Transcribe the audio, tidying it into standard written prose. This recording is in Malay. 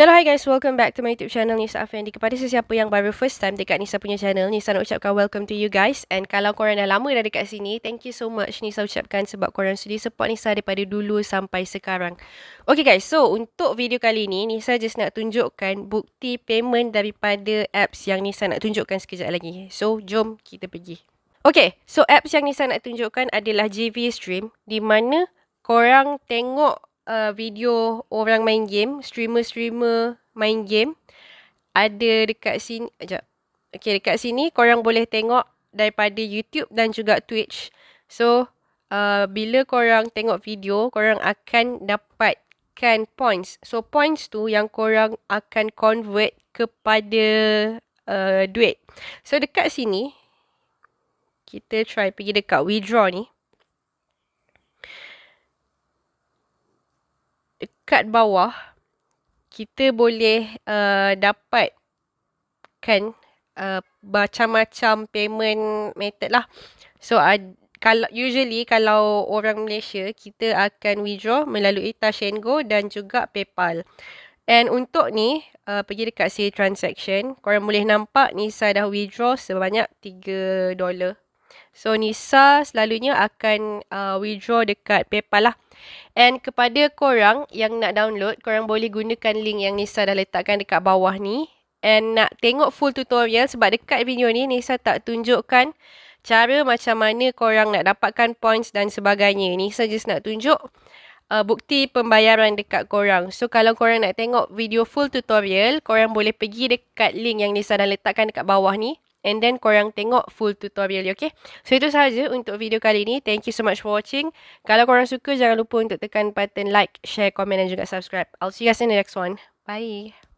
Hello, hi guys, welcome back to my YouTube channel Nisa Afendi. Kepada sesiapa yang baru first time dekat Nisa punya channel, Nisa nak ucapkan welcome to you guys. And kalau korang dah lama dah dekat sini, thank you so much Nisa ucapkan sebab korang sudi support Nisa daripada dulu sampai sekarang. Okay guys, so untuk video kali ni, Nisa just nak tunjukkan bukti payment daripada apps yang Nisa nak tunjukkan sekejap lagi. So, jom kita pergi. Okay, so apps yang Nisa nak tunjukkan adalah JV Stream, di mana korang tengok video orang main game, streamer-streamer main game. Ada dekat sini, sekejap. Okay, dekat sini korang boleh tengok daripada YouTube dan juga Twitch. So, bila korang tengok video, korang akan dapatkan points. So, points tu yang korang akan convert kepada duit. So, dekat sini, kita try pergi dekat withdraw ni. Dekat bawah, kita boleh dapatkan macam-macam payment method lah. So, usually kalau orang Malaysia, kita akan withdraw melalui Touch 'n Go dan juga PayPal. And untuk ni, pergi dekat say transaction, korang boleh nampak Nisa dah withdraw sebanyak $3. So, Nisa selalunya akan withdraw dekat PayPal lah. And kepada korang yang nak download, korang boleh gunakan link yang Nisa dah letakkan dekat bawah ni. And nak tengok full tutorial, sebab dekat video ni Nisa tak tunjukkan cara macam mana korang nak dapatkan points dan sebagainya. Nisa just nak tunjuk bukti pembayaran dekat korang. So, kalau korang nak tengok video full tutorial, korang boleh pergi dekat link yang Nisa dah letakkan dekat bawah ni. And then korang tengok full tutorial, okay? So, itu sahaja untuk video kali ni. Thank you so much for watching. Kalau korang suka, jangan lupa untuk tekan button like, share, komen dan juga subscribe. I'll see you guys in the next one. Bye!